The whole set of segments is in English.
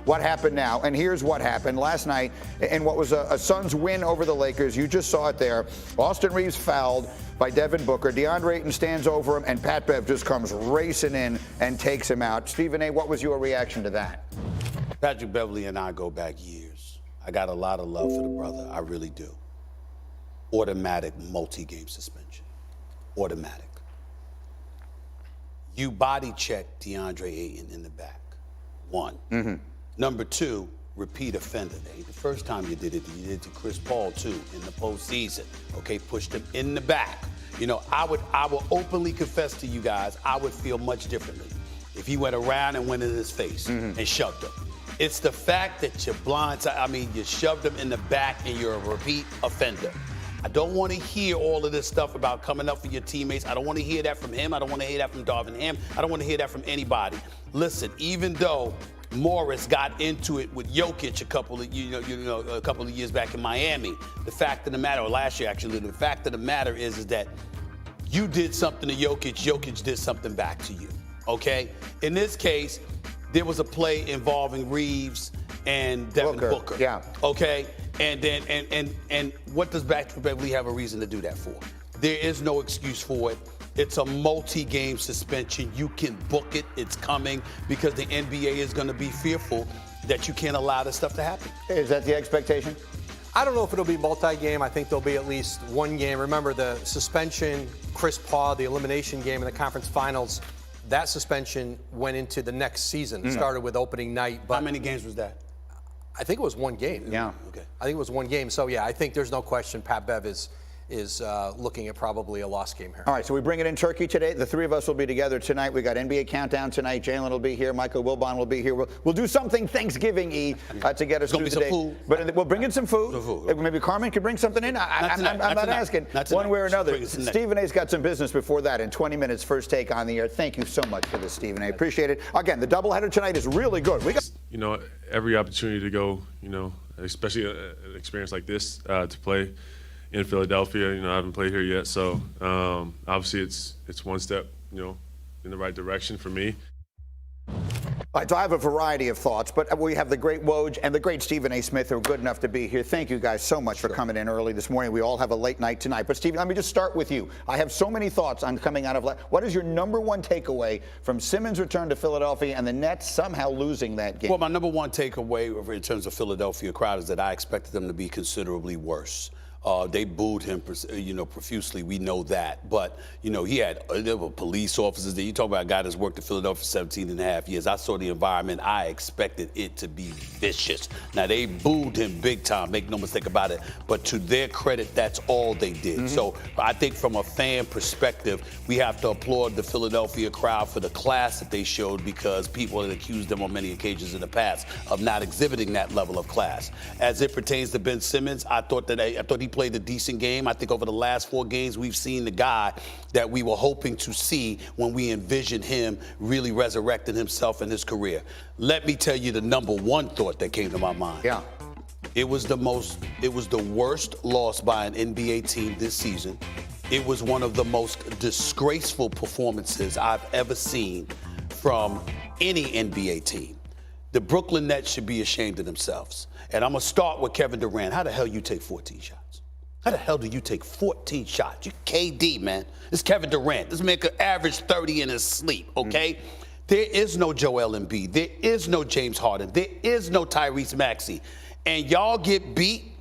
what happened now. And here's what happened last night in what was a Suns win over the Lakers. You just saw it there. Austin Reeves fouled by Devin Booker. Deandre Ayton stands over him, and Pat Bev just comes racing in and takes him out. Stephen A., what was your reaction to that? Patrick Beverly and I go back years. I got a lot of love for the brother. I really do. Automatic multi-game suspension. Automatic. You body check Deandre Ayton in the back. One. Mm-hmm. Number two, repeat offender. That ain't the first time you did it. You did it to Chris Paul, too, in the postseason. Okay, pushed him in the back. You know, I would openly confess to you guys, I would feel much differently if he went around and went in his face and shoved him. It's the fact that you're blindside. I mean, you shoved him in the back and you're a repeat offender. I don't want to hear all of this stuff about coming up for your teammates. I don't want to hear that from him. I don't want to hear that from Darvin Ham. I don't want to hear that from anybody. Listen, even though Morris got into it with Jokic a couple of years back in Miami, the fact of the matter, or last year actually, the fact of the matter is that you did something to Jokic. Jokic did something back to you. Okay? In this case, there was a play involving Reeves and Devin Booker. Yeah. Okay? And then and what does Patrick Beverly have a reason to do that for? There is no excuse for it. It's a multi-game suspension. You can book it. It's coming because the NBA is going to be fearful that you can't allow this stuff to happen. Is that the expectation? I don't know if it'll be multi-game. I think there'll be at least one game. Remember the suspension, Chris Paul, the elimination game in the conference finals, that suspension went into the next season. It started with opening night. But how many games was that? I think it was one game. Yeah. Okay. I think it was one game. So, yeah, I think there's no question Pat Bev is looking at probably a lost game here. All right, so we bring it in Turkey today. The three of us will be together tonight. We got NBA Countdown tonight. Jalen will be here. Michael Wilbon will be here. We'll do something Thanksgiving-y to get us through the day. Food. But we'll bring in some food. Okay. Maybe Carmen could bring something in. I'm not asking one way or another. Stephen A's got some business before that. In 20 minutes, first take on the air. Thank you so much for this, Stephen A. Appreciate it. Again, the doubleheader tonight is really good. We got every opportunity to go, especially an experience like this, to play in Philadelphia. I haven't played here yet, so obviously it's one step, in the right direction for me. All right, so I have a variety of thoughts, but we have the great Woj and the great Stephen A. Smith who are good enough to be here. Thank you guys so much for coming in early this morning. We all have a late night tonight. But Stephen, let me just start with you. I have so many thoughts on coming out of what is your number one takeaway from Simmons' return to Philadelphia and the Nets somehow losing that game? Well, my number one takeaway in terms of Philadelphia crowd is that I expected them to be considerably worse. They booed him, profusely. We know that. But, there were police officers there. You talk about a guy that's worked in Philadelphia for 17 and a half years. I saw the environment. I expected it to be vicious. Now, they booed him big time. Make no mistake about it. But to their credit, that's all they did. So I think from a fan perspective, we have to applaud the Philadelphia crowd for the class that they showed because people had accused them on many occasions in the past of not exhibiting that level of class. As it pertains to Ben Simmons, I thought he played a decent game. I think over the last 4 games, we've seen the guy that we were hoping to see when we envisioned him really resurrecting himself in his career. Let me tell you the number one thought that came to my mind. Yeah. It was the worst loss by an NBA team this season. It was one of the most disgraceful performances I've ever seen from any NBA team. The Brooklyn Nets should be ashamed of themselves. And I'm going to start with Kevin Durant. How the hell you take 14 shots? How the hell do you take 14 shots? You KD, man. It's Kevin Durant. This man could average 30 in his sleep, okay? There is no Joel Embiid. There is no James Harden. There is no Tyrese Maxey. And y'all get beat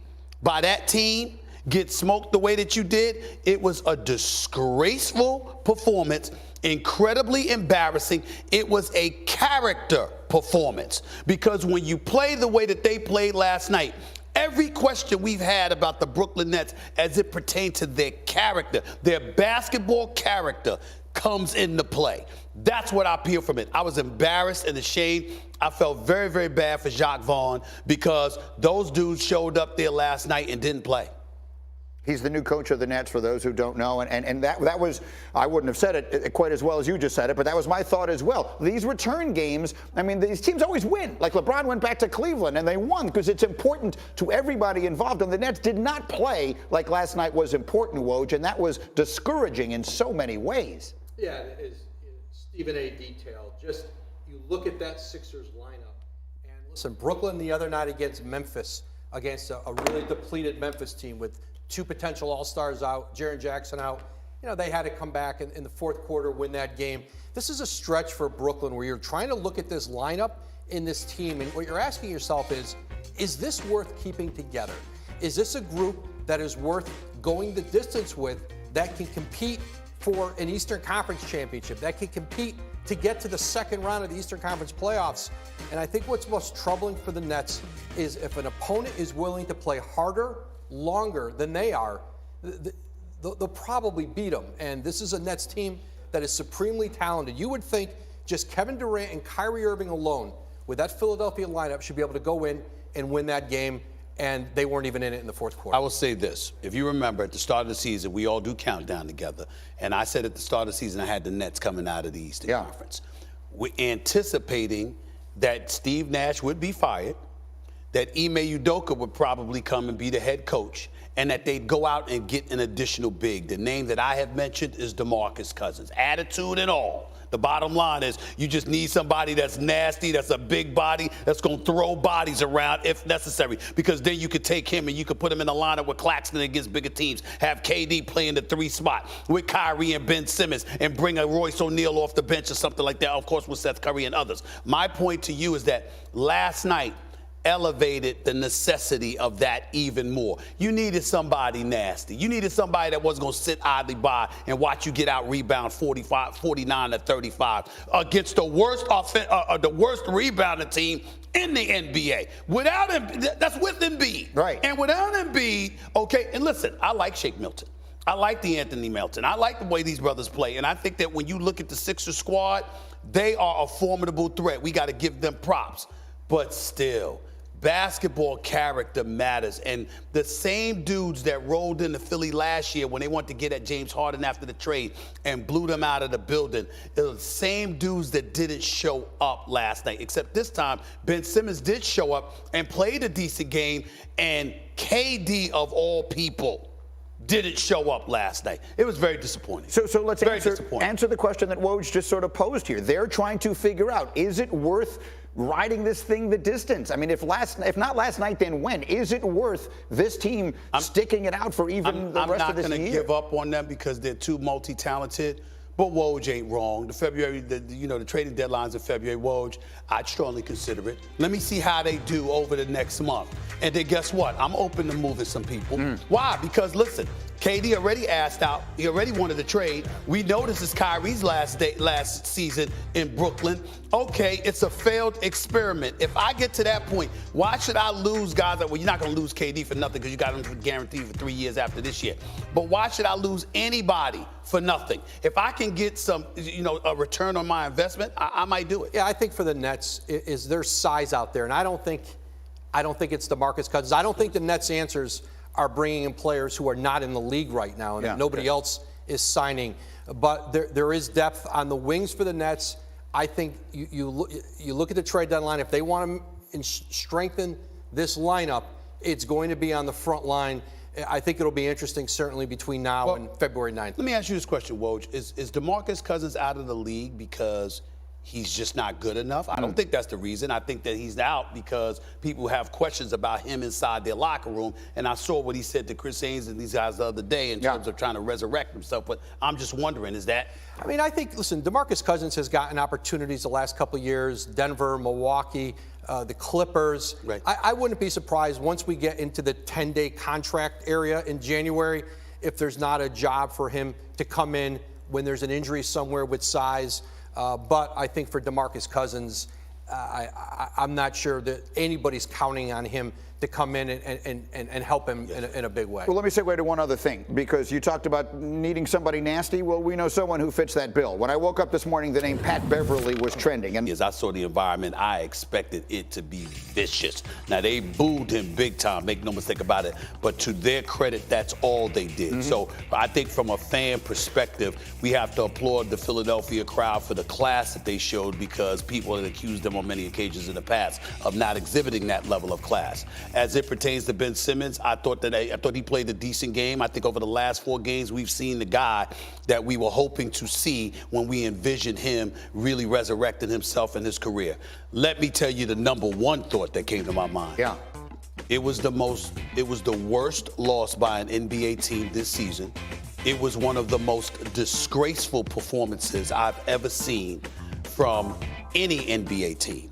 by that team, get smoked the way that you did. It was a disgraceful performance, incredibly embarrassing. It was a character performance because when you play the way that they played last night, every question we've had about the Brooklyn Nets as it pertains to their character, their basketball character, comes into play. That's what I feel from it. I was embarrassed and ashamed. I felt very, very bad for Jacques Vaughn because those dudes showed up there last night and didn't play. He's the new coach of the Nets, for those who don't know. And that was, I wouldn't have said it quite as well as you just said it, but that was my thought as well. These return games, I mean, these teams always win. Like LeBron went back to Cleveland and they won because it's important to everybody involved. And the Nets did not play like last night was important, Woj, and that was discouraging in so many ways. Yeah, as Stephen A. detailed, just you look at that Sixers lineup, and Listen, Brooklyn the other night against Memphis, against a really depleted Memphis team with 2 potential All-Stars out, Jaren Jackson out. They had to come back in the fourth quarter, win that game. This is a stretch for Brooklyn where you're trying to look at this lineup in this team, and what you're asking yourself is this worth keeping together? Is this a group that is worth going the distance with, that can compete for an Eastern Conference championship, that can compete to get to the second round of the Eastern Conference playoffs? And I think what's most troubling for the Nets is if an opponent is willing to play harder, longer than they are, they'll probably beat them. And this is a Nets team that is supremely talented. You would think just Kevin Durant and Kyrie Irving alone with that Philadelphia lineup should be able to go in and win that game, and they weren't even in it in the fourth quarter. I will say this. If you remember, at the start of the season, we all do countdown together, and I said at the start of the season I had the Nets coming out of the Eastern Conference. We're anticipating that Steve Nash would be fired, that Ime Udoka would probably come and be the head coach, and that they'd go out and get an additional big. The name that I have mentioned is DeMarcus Cousins. Attitude and all. The bottom line is you just need somebody that's nasty, that's a big body, that's going to throw bodies around if necessary, because then you could take him and you could put him in the lineup with Claxton against bigger teams, have KD playing the 3 spot with Kyrie and Ben Simmons, and bring a Royce O'Neal off the bench or something like that, of course, with Seth Curry and others. My point to you is that last night elevated the necessity of that even more. You needed somebody nasty. You needed somebody that wasn't going to sit idly by and watch you get out rebound 49 to 35 against the worst rebounding team in the NBA. Without him, that's with Embiid. Right. And without Embiid, okay, and listen, I like Shake Milton. I like De'Anthony Melton. I like the way these brothers play. And I think that when you look at the Sixers squad, they are a formidable threat. We got to give them props. But still, basketball character matters. And the same dudes that rolled into Philly last year when they wanted to get at James Harden after the trade and blew them out of the building, it was the same dudes that didn't show up last night. Except this time, Ben Simmons did show up and played a decent game, and KD, of all people, didn't show up last night. It was very disappointing. So let's answer the question that Woj just sort of posed here. They're trying to figure out, is it worth riding this thing the distance? I mean, if not last night, then when? Is it worth this team sticking it out for even the rest of this year? I'm not going to give up on them because they're too multi-talented. But Woj ain't wrong. The trading deadline's in February. Woj, I'd strongly consider it. Let me see how they do over the next month. And then guess what? I'm open to moving some people. Why? Because listen, KD already asked out. He already wanted to trade. We know this is Kyrie's last season in Brooklyn. Okay, it's a failed experiment. If I get to that point, why should I lose guys well, you're not going to lose KD for nothing because you got him guaranteed for 3 years after this year. But why should I lose anybody for nothing? If I can get some, a return on my investment, I might do it. Yeah, I think for the Nets, is their size out there, and I don't think it's DeMarcus Cousins. I don't think the Nets' answers are bringing in players who are not in the league right now and that nobody else is signing. But there is depth on the wings for the Nets. I think you look at the trade deadline. If they want to strengthen this lineup, it's going to be on the front line. I think it'll be interesting, certainly, between now and February 9th. Let me ask you this question, Woj. Is DeMarcus Cousins out of the league because he's just not good enough? I don't think that's the reason. I think that he's out because people have questions about him inside their locker room. And I saw what he said to Chris Haynes and these guys the other day in terms of trying to resurrect himself. But I'm just wondering, is that? I mean, I think, listen, DeMarcus Cousins has gotten opportunities the last couple of years. Denver, Milwaukee, the Clippers. Right. I wouldn't be surprised once we get into the 10-day contract area in January if there's not a job for him to come in when there's an injury somewhere with size. But I think for DeMarcus Cousins, I'm not sure that anybody's counting on him to come in and help him in a big way. Well, let me segue to one other thing, because you talked about needing somebody nasty. Well, we know someone who fits that bill. When I woke up this morning, the name Pat Beverly was trending. And as I saw the environment, I expected it to be vicious. Now, they booed him big time, make no mistake about it. But to their credit, that's all they did. So I think from a fan perspective, we have to applaud the Philadelphia crowd for the class that they showed, because people had accused them him on many occasions in the past of not exhibiting that level of class. As it pertains to Ben Simmons, I thought he played a decent game. I think over the last 4 games, we've seen the guy that we were hoping to see when we envisioned him really resurrecting himself in his career. Let me tell you the number one thought that came to my mind. Yeah. It was the worst loss by an NBA team this season. It was one of the most disgraceful performances I've ever seen from any NBA team.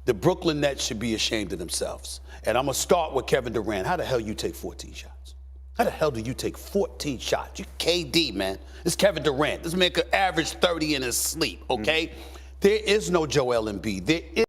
The Brooklyn Nets should be ashamed of themselves. And I'm going to start with Kevin Durant. How the hell you take 14 shots? How the hell do you take 14 shots? You KD, man. It's Kevin Durant. This man could average 30 in his sleep, okay? There is no Joel Embiid. There is